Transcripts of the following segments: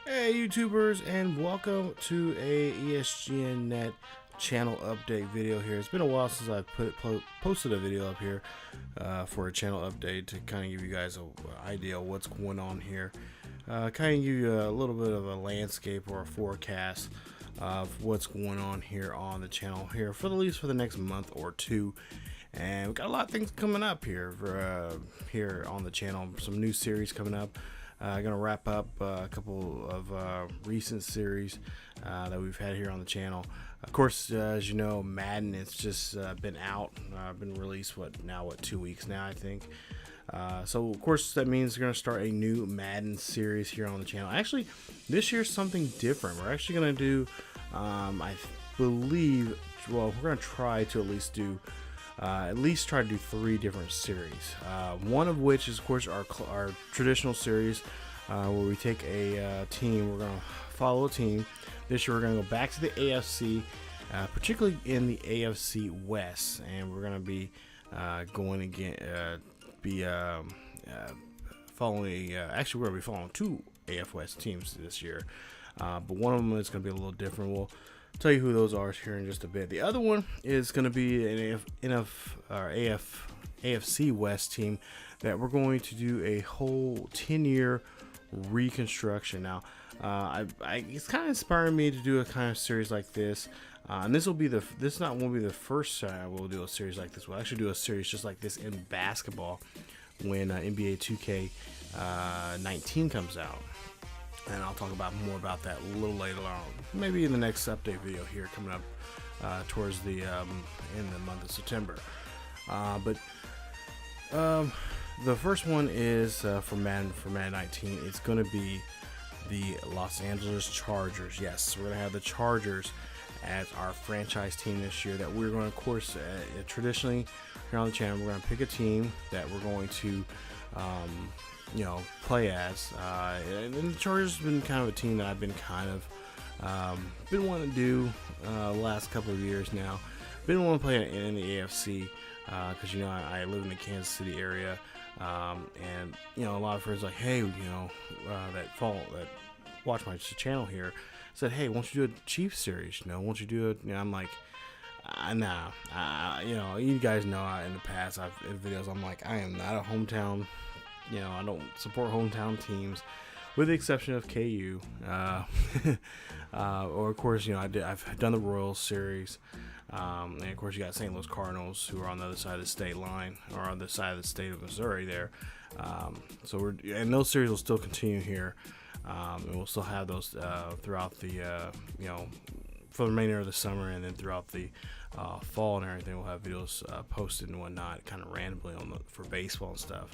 Hey YouTubers, and welcome to a ESGNet channel update video here. It's been a while since I've posted a video up here for a channel update to kind of give you guys an idea of what's going on here. Kind of give you a little bit of a landscape or a forecast of what's going on here on the channel here for at least for the next month or two. And we've got a lot of things coming up here here on the channel. Some new series coming up. Gonna wrap up a couple of recent series that we've had here on the channel. Of course, as you know, Madden, it's just been out, been released 2 weeks now, I think. So of course that means we're gonna start a new Madden series here on the channel. Actually, this year's something different. We're actually gonna do, I believe, well, we're gonna try to at least try to do 3 different series. One of which is, of course, our traditional series where we take a team. We're going to follow a team. This year we're going to go back to the AFC, particularly in the AFC West, and we're going to be going again, following. Actually, we're going to be following 2 AF West teams this year, but one of them is going to be a little different. We'll tell you who those are here in just a bit. The other one is going to be an AFC West team that we're going to do a whole 10-year reconstruction. Now, it's kind of inspiring me to do a kind of series like this, and this won't be the first time we'll do a series like this. We'll actually do a series just like this in basketball when NBA 2K19 comes out. And I'll talk more about that a little later on, maybe in the next update video here coming up towards the in the month of September. But the first one is for Madden 19. It's going to be the Los Angeles Chargers. Yes, we're going to have the Chargers as our franchise team this year. That we're going to, of course, traditionally here on the channel, we're going to pick a team that we're going to play as, and the Chargers have been kind of a team that I've been been wanting to do the last couple of years now. Been wanting to play in the AFC because I live in the Kansas City area, and a lot of friends like, hey, that watch my channel here said, hey, won't you do a Chiefs series? Won't you do it? I'm like, nah. You guys know in the past in videos I'm like, I am not a hometown. I don't support hometown teams, with the exception of KU, or of course, I've done the Royals series, and of course you got St. Louis Cardinals, who are on the other side of the state line, or on the side of the state of Missouri there. So and those series will still continue here, and we'll still have those throughout the for the remainder of the summer, and then throughout the fall and everything. We'll have videos posted and whatnot, kind of randomly for baseball and stuff.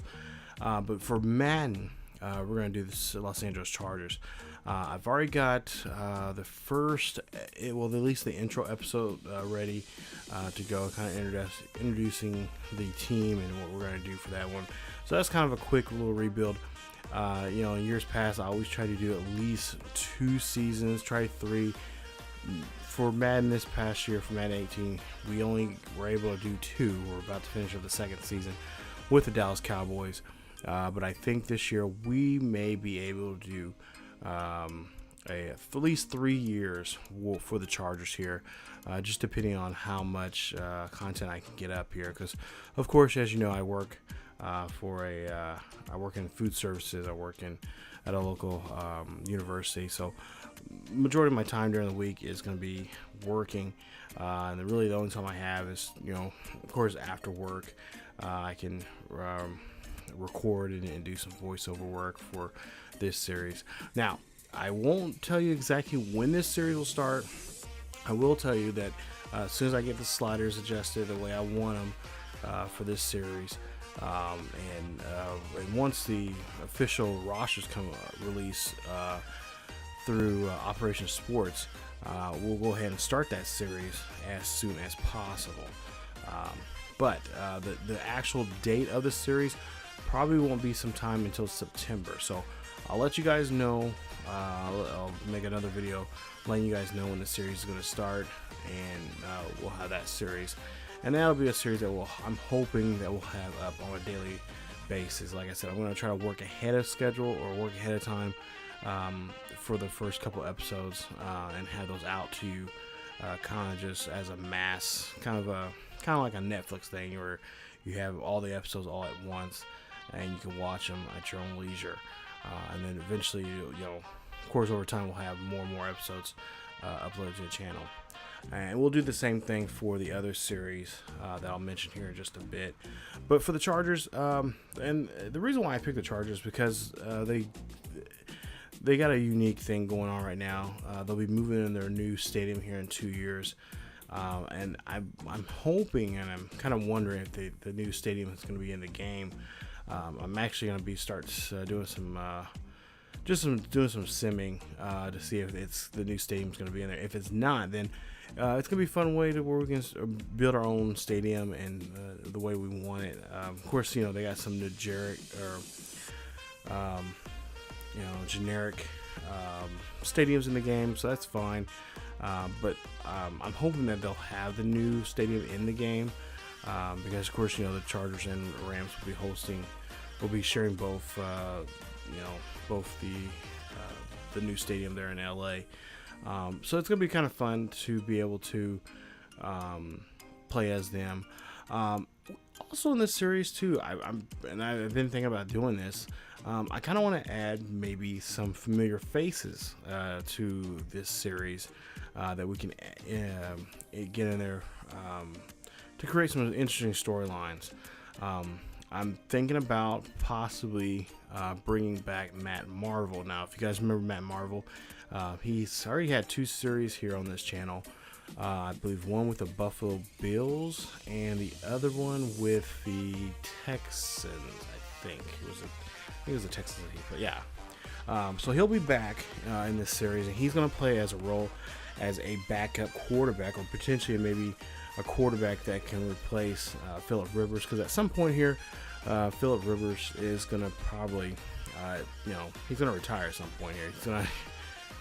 But for Madden, we're going to do the Los Angeles Chargers. I've already got the first, at least the intro episode ready to go, kind of introducing the team and what we're going to do for that one. So that's kind of a quick little rebuild. In years past, I always try to do at least 2 seasons, try 3. For Madden this past year, for Madden 18, we only were able to do 2. We're about to finish up the 2nd season with the Dallas Cowboys. But I think this year we may be able to do at least 3 years for the Chargers here, just depending on how much content I can get up here. Because, of course, as you know, I work I work in food services. I work at a local university, so majority of my time during the week is going to be working, and really the only time I have is, of course, after work. I can record and do some voiceover work for this series. Now, I won't tell you exactly when this series will start. I will tell you that as soon as I get the sliders adjusted the way I want them for this series, and once the official rosters come release through Operation Sports, we'll go ahead and start that series as soon as possible. But the actual date of the series probably won't be sometime until September. So I'll let you guys know. I'll make another video letting you guys know when the series is going to start, and we'll have that series. And that'll be a series that I'm hoping that we'll have up on a basis. Like I said, I'm going to try to work ahead of schedule or work ahead of time for the first couple episodes and have those out to you kind of just as a mass, kind of like a Netflix thing where you have all the episodes all at once and you can watch them at your own leisure. And then eventually, of course, over time we'll have more and more episodes uploaded to the channel. And we'll do the same thing for the other series that I'll mention here in just a bit. But for the Chargers, and the reason why I picked the Chargers because they got a unique thing going on right now. They'll be moving in their new stadium here in 2 years. And I'm hoping and I'm kind of wondering if the new stadium is going to be in the game. I'm actually going to be doing some simming to see if the new stadium's going to be in there. If it's not, then it's going to be a fun way where we can build our own stadium and the way we want it. Of course, they got some generic stadiums in the game, so that's fine. But I'm hoping that they'll have the new stadium in the game because, of course, the Chargers and Rams will be sharing both the new stadium there in LA. So it's gonna be kind of fun to be able to play as them. Also in this series too, I've been thinking about doing this. I kind of want to add maybe some familiar faces to this series that we can get in there to create some interesting storylines. I'm thinking about possibly bringing back Matt Marvel. Now, if you guys remember Matt Marvel, he's already had 2 series here on this channel. I believe one with the Buffalo Bills and the other one with the Texans. I think it was the Texans. But yeah. So he'll be back in this series, and he's going to play as a role as a backup quarterback, or potentially maybe a quarterback that can replace Phillip Rivers, because at some point here, Phillip Rivers is going to probably, he's going to retire at some point here. He's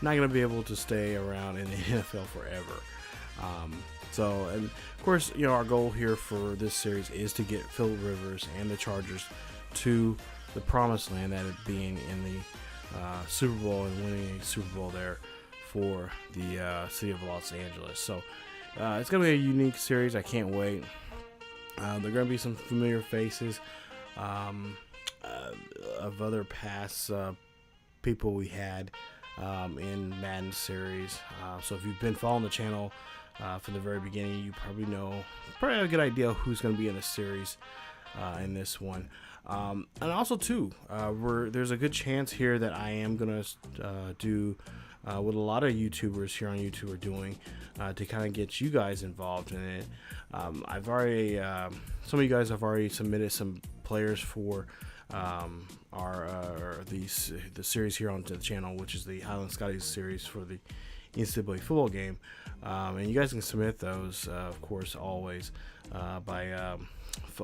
not going to be able to stay around in the NFL forever. And of course, our goal here for this series is to get Phillip Rivers and the Chargers to the promised land, that it being in the Super Bowl and winning a Super Bowl there for the city of Los Angeles. So it's going to be a unique series. I can't wait. There are going to be some familiar faces of other past people we had in Madden series. So if you've been following the channel from the very beginning, you probably have a good idea of who's going to be in the series in this one. And also too, there's a good chance here that I am going to do what a lot of YouTubers here on YouTube are doing to kind of get you guys involved in it. I've already, some of you guys have already submitted some players for the series here on the channel, which is the Highland Scotties series for the NCAA football game. And you guys can submit those, of course, always by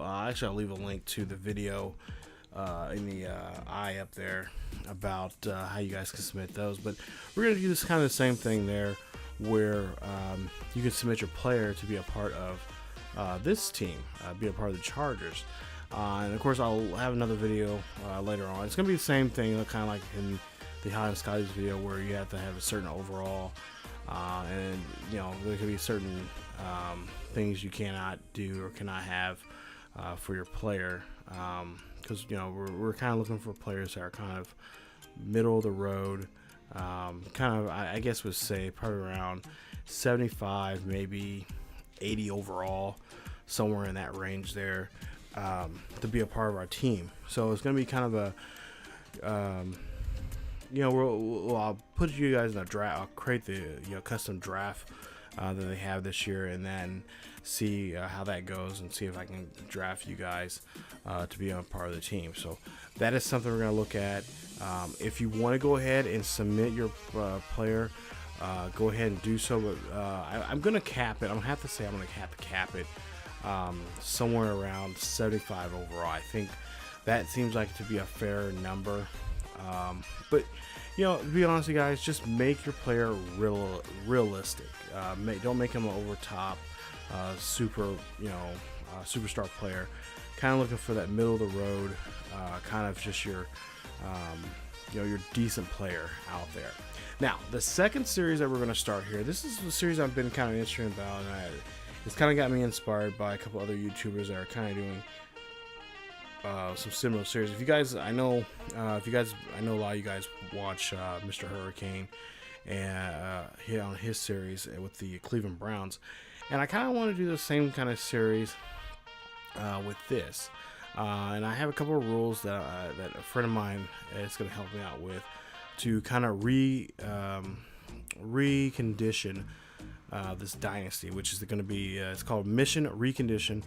actually, I'll leave a link to the video in the eye up there about how you guys can submit those. But we're going to do this kind of the same thing there, where you can submit your player to be a part of this team, be a part of the Chargers. And of course, I'll have another video later on. It's going to be the same thing, kind of like in the Highland Scotties video, where you have to have a certain overall, and there could be certain things you cannot do or cannot have for your player, because we're kind of looking for players that are kind of middle of the road, kind of, I guess would say probably around 75, maybe 80 overall, somewhere in that range there, to be a part of our team. So it's going to be kind of a I'll put you guys in a draft. I'll create the custom draft that they have this year, and then see how that goes, and see if I can draft you guys to be a part of the team. So that is something we're going to look at. If you want to go ahead and submit your player, go ahead and do so. But I'm going to cap it. I'm going to have to say I'm going to have to cap it somewhere around 75 overall. I think that seems like to be a fair number. But to be honest with you guys, just make your player realistic. Don't make him an over top superstar player. kind of looking for that middle of the road, kind of just your your decent player out there. Now, the second series that we're going to start here, this is the series I've been kind of interested about, and it's kind of got me inspired by a couple other YouTubers that are kind of doing some similar series. If you guys, I know a lot of you guys watch Mr. Hurricane and on his series with the Cleveland Browns, and I kind of want to do the same kind of series with this. And I have a couple of rules that a friend of mine is going to help me out with to kind of recondition this dynasty, which is going to be it's called Mission Recondition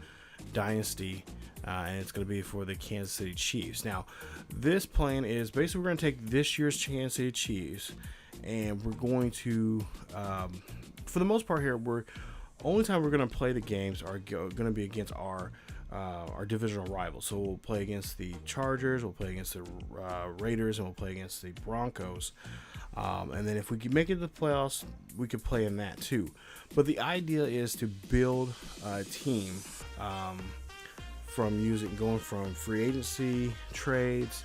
Dynasty, and it's going to be for the Kansas City Chiefs. Now, this plan is basically we're going to take this year's Kansas City Chiefs, and we're going to, for the most part here, only time we're going to play the games are going to be against our divisional rivals. So we'll play against the Chargers, we'll play against the Raiders, and we'll play against the Broncos. And then if we can make it to the playoffs, we could play in that too. But the idea is to build a team going from free agency, trades,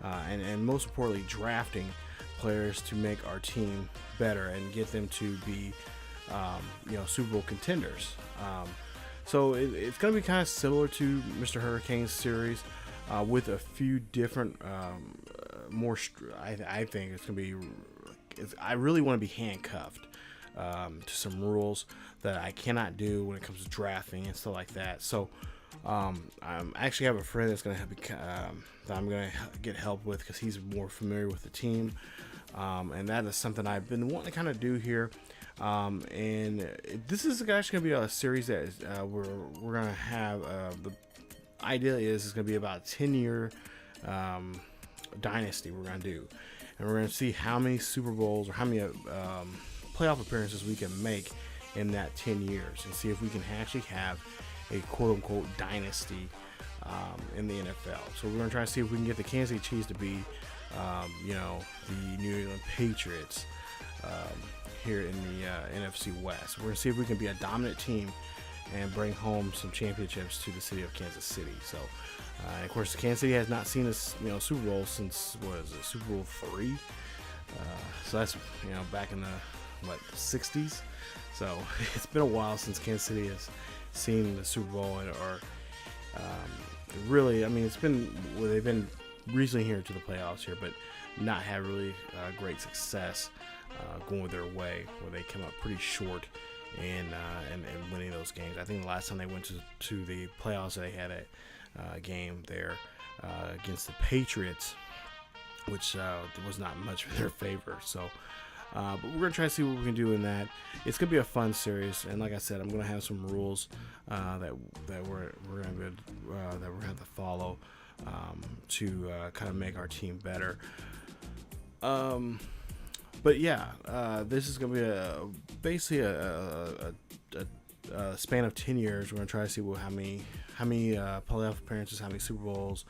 and most importantly, drafting players to make our team better and get them to be Super Bowl contenders. So it's going to be kind of similar to Mr. Hurricane's series, with a few different, I think it's going to be, I really want to be handcuffed to some rules that I cannot do when it comes to drafting and stuff like that. So I actually have a friend that's going to help me, that I'm going to get help with because he's more familiar with the team, and that is something I've been wanting to kind of do here. And this is actually going to be a series that is, we're going to have, the idea is it's going to be about a 10-year dynasty we're going to do. And we're going to see how many Super Bowls or how many playoff appearances we can make in that 10 years and see if we can actually have a quote-unquote dynasty in the NFL. So we're going to try to see if we can get the Kansas City Chiefs to be, the New England Patriots here in the NFC West. We're going to see if we can be a dominant team and bring home some championships to the city of Kansas City. So, and of course, Kansas City has not seen a Super Bowl since, Super Bowl III? So that's, back in the 60s? So it's been a while since Kansas City has seen the Super Bowl, really, it's been, they've been recently here to the playoffs here, but not had really great success going their way, where they come up pretty short and winning those games. I think the last time they went to the playoffs, they had a game there against the Patriots, which was not much in their favor. So, but we're gonna try to see what we can do in that. It's gonna be a fun series, and like I said, I'm gonna have some rules that we're gonna have to follow to kind of make our team better. But yeah, this is going to be basically a span of 10 years. We're going to try to see how many playoff appearances, how many Super Bowls,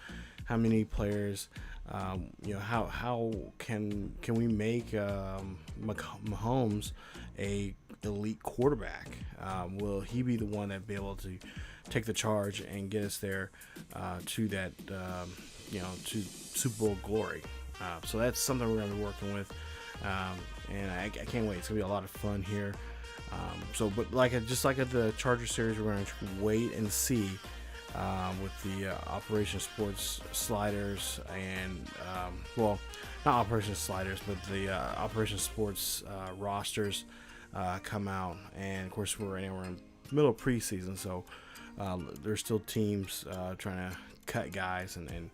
how many players, how can we make Mahomes a elite quarterback? Will he be the one that be able to take the charge and get us there to that, to Super Bowl glory? So that's something we're going to be working with. And I can't wait. It's gonna be a lot of fun here. But just like at the Charger series, we're gonna wait and see with the Operation Sports sliders and not Operation Sliders, but the Operation Sports rosters come out. And of course, we're in the middle of preseason, so there's still teams trying to cut guys and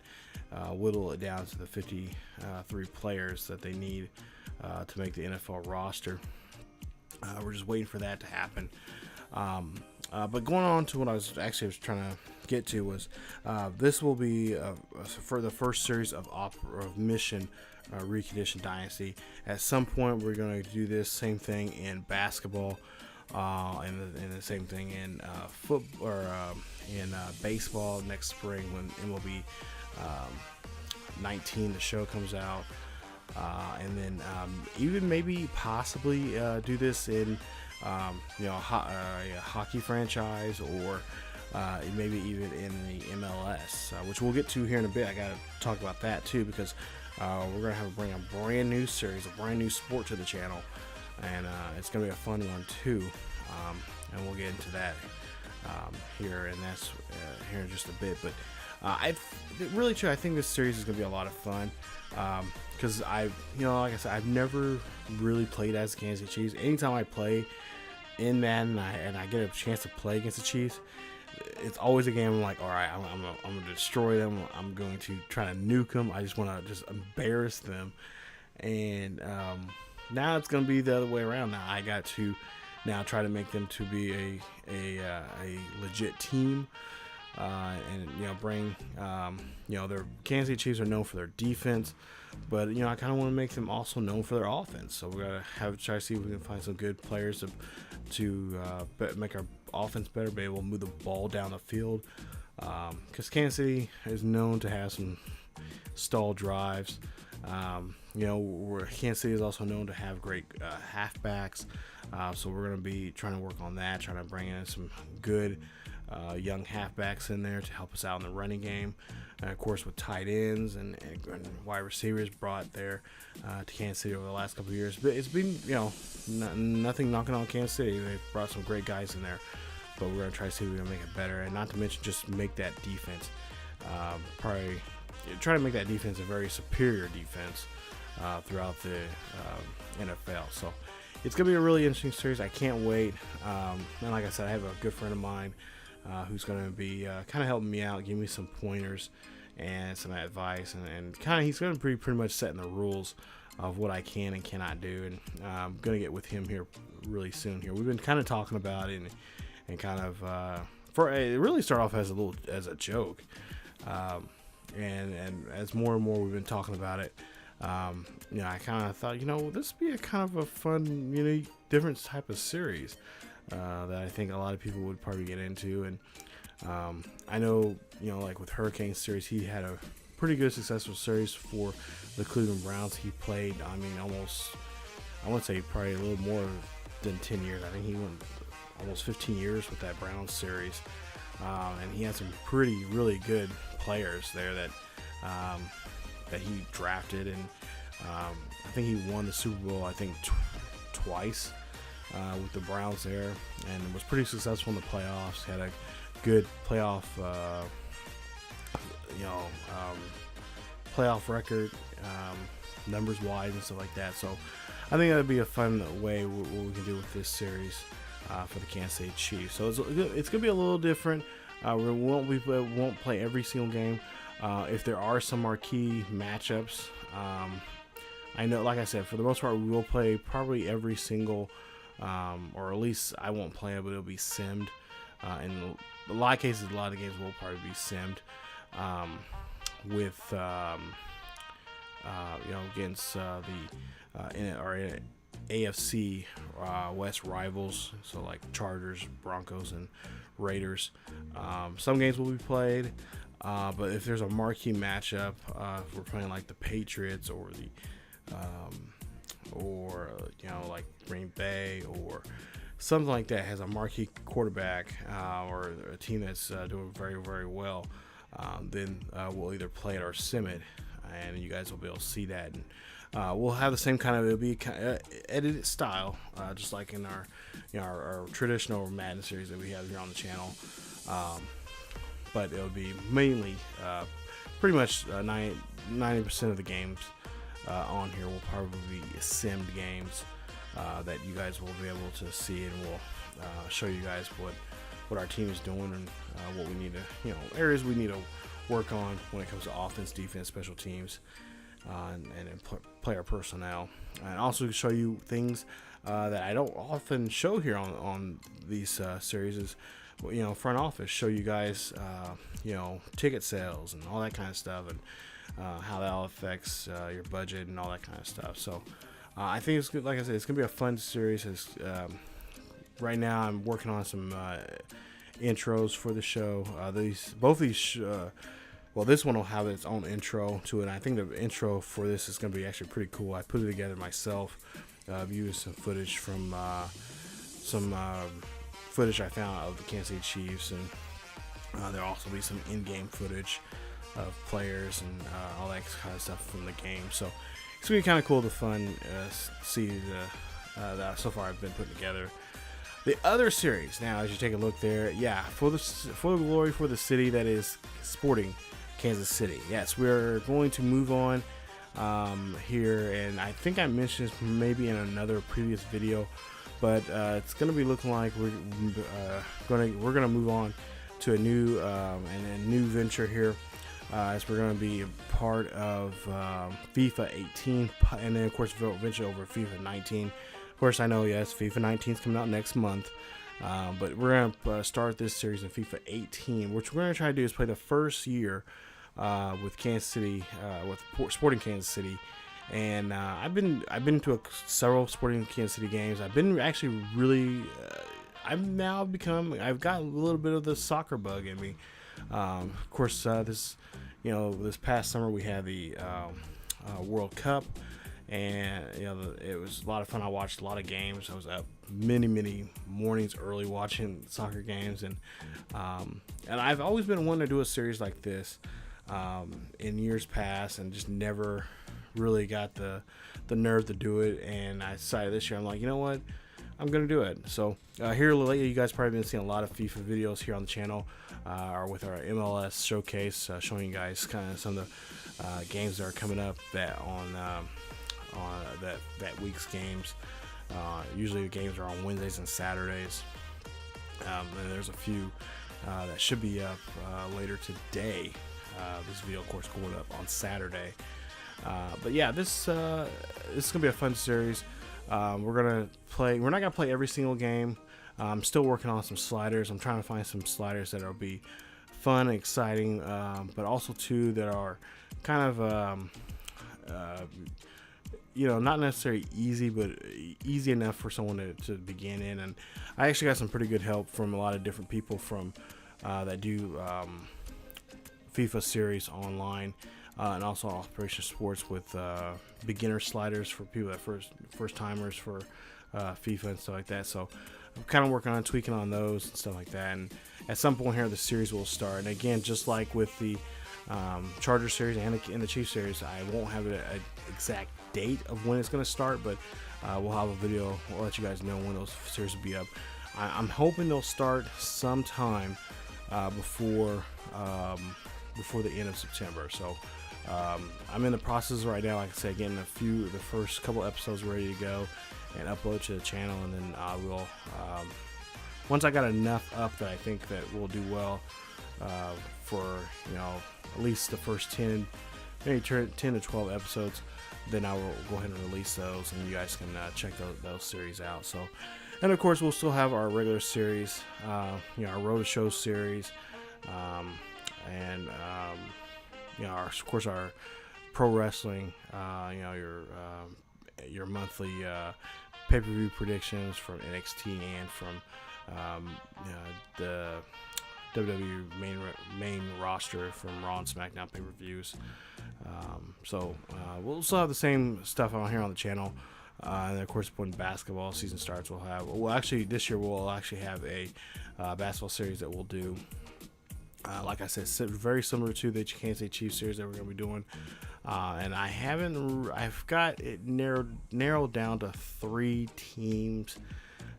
whittle it down to the 53 players that they need to make the NFL roster. We're just waiting for that to happen. But going on to what I was trying to get to was this will be for the first series of Mission Recondition Dynasty. At some point, we're going to do this same thing in basketball, and the same thing in football or in baseball next spring when MLB 19 the show comes out. And then even maybe possibly do this in a hockey franchise or maybe even in the MLS, which we'll get to here in a bit. I got to talk about that too, because we're going to bring a brand new series, a brand new sport to the channel, and it's going to be a fun one too, and we'll get into that here, and that's here in just a bit. But I think this series is going to be a lot of fun, because like I said, I've never really played as the Kansas City Chiefs. Anytime I play in Madden and I get a chance to play against the Chiefs, it's always a game I'm like, all right, I'm gonna destroy them. I'm going to try to nuke them. I just want to just embarrass them. And now it's gonna be the other way around. Now I got to try to make them to be a legit team, and bring their Kansas City Chiefs are known for their defense, but I kind of want to make them also known for their offense. So we're gonna try to see if we can find some good players to make our offense better, be able to move the ball down the field, because Kansas City is known to have some stall drives. Where Kansas City is also known to have great halfbacks, so we're going to be trying to work on that, trying to bring in some good young halfbacks in there to help us out in the running game, and of course with tight ends and wide receivers brought there to Kansas City over the last couple of years. But it's been nothing knocking on Kansas City. They've brought some great guys in there, but we're going to try to see if we can make it better, and not to mention just make that defense probably try to make that defense a very superior defense throughout the NFL. So it's going to be a really interesting series. I can't wait. And like I said, I have a good friend of mine who's going to be kind of helping me out, giving me some pointers and some advice, and he's going to be pretty much setting the rules of what I can and cannot do. And I'm going to get with him here really soon. Here we've been kind of talking about it, and kind of it really started off as a joke, and as more and more we've been talking about it, I kind of thought, this would be a kind of a fun, unique, different type of series that I think a lot of people would probably get into. And I know, like with Hurricane series, he had a pretty good successful series for the Cleveland Browns. He played, almost, I want to say probably a little more than 10 years. I think he went almost 15 years with that Browns series. And he had some really good players there that he drafted, and I think he won the Super Bowl twice with the Browns there, and was pretty successful in the playoffs. Had a good playoff playoff record, numbers wise and stuff like that. So I think that'd be a fun way what we can do with this series for the Kansas City Chiefs. So it's gonna be a little different. We won't play every single game. If there are some marquee matchups, I know, like I said, for the most part, we will play probably every single, or at least I won't play it, but it'll be simmed. In a lot of cases, a lot of games will probably be simmed with, against the AFC West rivals, so like Chargers, Broncos, and Raiders. Some games will be played, but if there's a marquee matchup, if we're playing like the Patriots or like Green Bay or something like that, has a marquee quarterback or a team that's doing very, very well, then we'll either play it or sim it, and you guys will be able to see that. And we'll have the same kind of, it'll be kind of edited style, just like in our traditional Madden series that we have here on the channel. But it'll be mainly pretty much 90% of the games on here will probably be simmed games that you guys will be able to see, and we'll show you guys what our team is doing, and what we need to, areas we need to work on when it comes to offense, defense, special teams, and player personnel, and also show you things that I don't often show here on these series. Is front office, show you guys ticket sales and all that kind of stuff, and how that all affects your budget and all that kind of stuff. So I think it's good. Like I said, it's gonna be a fun series. Right now I'm working on some intros for the show. Well, this one will have its own intro to it. And I think the intro for this is going to be actually pretty cool. I put it together myself. I've used some footage from footage I found of the Kansas City Chiefs, and There'll also be some in-game footage of players and all that kind of stuff from the game. So it's gonna be kind of cool to fun see that so far I've been putting together. The other series now, as you take a look there, yeah, for the glory for the city that is Sporting Kansas City. Yes, we're going to move on here, and I think I mentioned this maybe in another previous video, but it's going to be looking like we're gonna move on to a new and a new venture here, as we're going to be a part of FIFA 18, and then of course venture over FIFA 19. Of course, I know, yes, FIFA 19 is coming out next month, but we're going to start this series in FIFA 18, which we're going to try to do is play the first year with Kansas City, with Sporting Kansas City. And I've been to several Sporting Kansas City games. I've been actually really, I've got a little bit of the soccer bug in me. Of course, this past summer we had the World Cup. And it was a lot of fun. I watched a lot of games. I was up many mornings early watching soccer games, and I've always been wanting to do a series like this in years past, and just never really got the nerve to do it. And I decided this year, I'm like, you know what, I'm gonna do it. So here lately, you guys probably been seeing a lot of FIFA videos here on the channel, or with our MLS showcase, showing you guys kind of some of the games that are coming up that on that week's games. Usually the games are on Wednesdays and Saturdays, and there's a few that should be up later today. This video, of course, going up on Saturday. But yeah, this is gonna be a fun series. We're not gonna play every single game. I'm still working on some sliders. I'm trying to find some sliders that will be fun and exciting, but also too that are kind of not necessarily easy, but easy enough for someone to begin in. And I actually got some pretty good help from a lot of different people from that do FIFA series online, and also Operation Sports with beginner sliders for people that first timers for FIFA and stuff like that. So I'm kind of working on tweaking on those and stuff like that. And at some point here, the series will start. And again, just like with the Charger series and the Chiefs series, I won't have an exact date of when it's going to start, but we'll have a video. We'll let you guys know when those series will be up. I'm hoping they'll start sometime before the end of September. So I'm in the process right now, like I said, getting the first couple episodes ready to go and upload to the channel, and then I will once I got enough up that I think that we'll do well for at least the first 10, maybe 10 to 12 episodes, then I will go ahead and release those, and you guys can check those series out. So, and of course, we'll still have our regular series, our Road to Show series, and of course, our pro wrestling, your monthly pay-per-view predictions from NXT and from the WWE main roster from Raw and SmackDown pay-per-views. So we'll still have the same stuff on here on the channel, and then of course when basketball season starts, this year we'll actually have a basketball series that we'll do. Like I said, very similar to the Kansas City Chiefs series that we're going to be doing, and I've got it narrowed down to 3 teams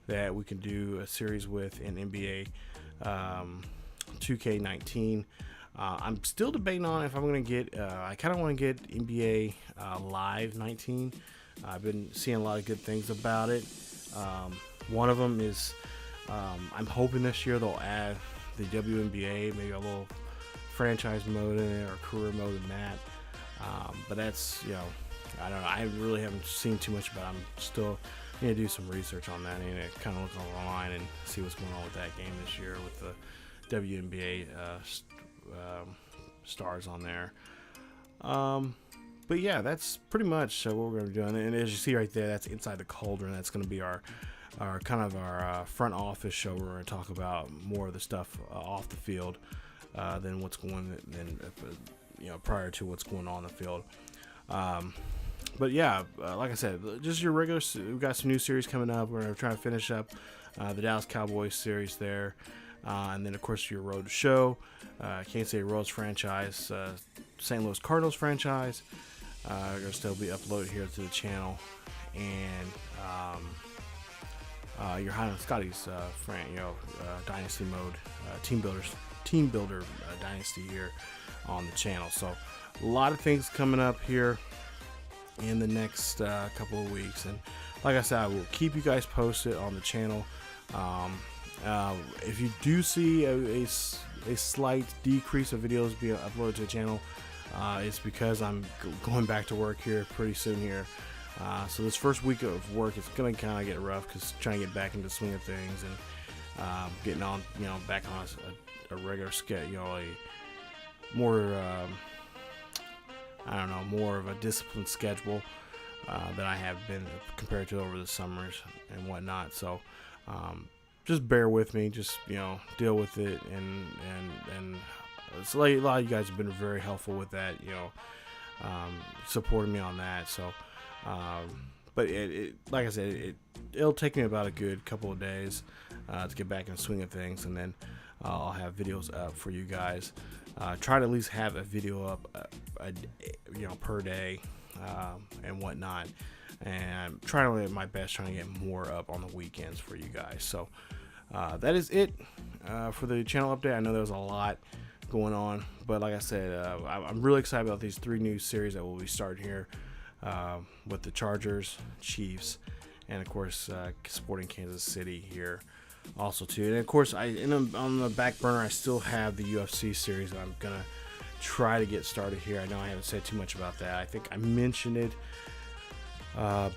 that we can do a series with in NBA 2K19. I'm still debating on if I'm going to get, I kind of want to get NBA Live 19. I've been seeing a lot of good things about it. One of them is, I'm hoping this year they'll add the WNBA, maybe a little franchise mode in it or career mode in that. But that's, I don't know. I really haven't seen too much about it. I'm still going to do some research on that and kind of look online and see what's going on with that game this year with the WNBA stars on there. But yeah, that's pretty much what we're going to be doing. And as you see right there, that's Inside the Cauldron. That's going to be our front office show. We're going to talk about more of the stuff off the field than what's going prior to what's going on in the field. But yeah, like I said, just your regular. We've got some new series coming up. We're going to try to finish up the Dallas Cowboys series there. and then of course your road to show, Kansas City Royals franchise, St. Louis Cardinals franchise. Are going to still be uploaded here to the channel, and your Highland Scotty's dynasty mode, team builder dynasty here on the channel. So a lot of things coming up here in the next couple of weeks, and like I said, I will keep you guys posted on the channel. If you do see a slight decrease of videos being uploaded to the channel, it's because I'm going back to work here pretty soon here. So this first week of work is going to kind of get rough, because trying to get back into the swing of things and getting on, back on a regular schedule, a more, more of a disciplined schedule that I have been compared to over the summers and whatnot. So just bear with me, just deal with it, and it's like a lot of you guys have been very helpful with that, supporting me on that. So but like I said, it'll take me about a good couple of days to get back in the swing of things, and then I'll have videos up for you guys. Try to at least have a video up per day and whatnot, and try to my best trying to get more up on the weekends for you guys. So that is it for the channel update. I know there was a lot going on, but like I said, I'm really excited about these 3 new series that will be starting here with the Chargers, Chiefs, and of course supporting Kansas City here also too. And of course, on the back burner, I still have the UFC series that I'm gonna try to get started here. I know I haven't said too much about that. I think I mentioned it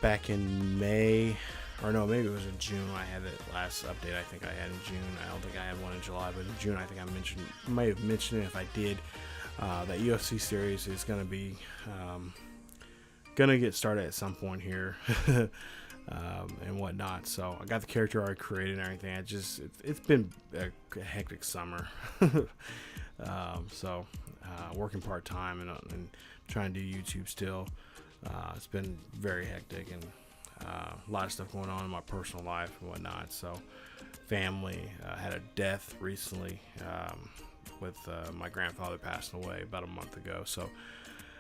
back in May, or no, maybe it was in June. I had it last update. I think I had in June. I don't think I had one in July, but in June I think I may have mentioned it. If I did, that UFC series is gonna be gonna get started at some point here. And whatnot. So I got the character already created and everything. It's been a hectic summer. So working part-time and trying to do YouTube still. It's been very hectic, and a lot of stuff going on in my personal life and whatnot. So family, had a death recently with my grandfather passing away about a month ago. So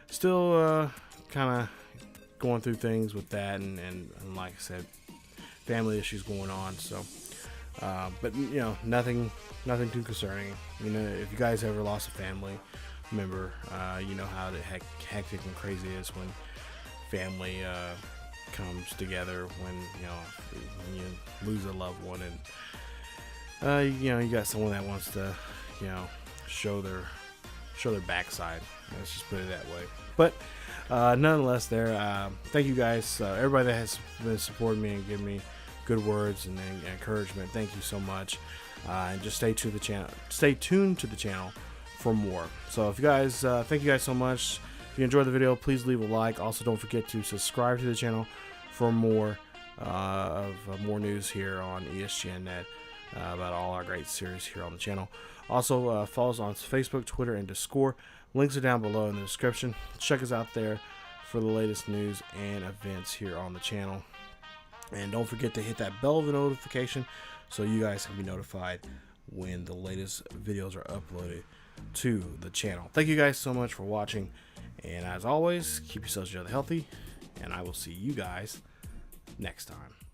still kind of going through things with that, and like I said, family issues going on. So but nothing too concerning. If you guys ever lost a family member, you know how hectic and crazy it is when family comes together, when you lose a loved one, and you got someone that wants to show their backside. Let's just put it that way. But nonetheless, thank you guys, everybody that has been supporting me and giving me good words and encouragement. Thank you so much, and just stay tuned to the channel for more. So if you guys, thank you guys so much. If you enjoyed the video, please leave a like. Also, don't forget to subscribe to the channel for more more news here on ESGNet about all our great series here on the channel. Also, follow us on Facebook, Twitter, and Discord. Links are down below in the description. Check us out there for the latest news and events here on the channel. And don't forget to hit that bell of the notification so you guys can be notified when the latest videos are uploaded to the channel. Thank you guys so much for watching. And as always, keep yourselves healthy. And I will see you guys next time.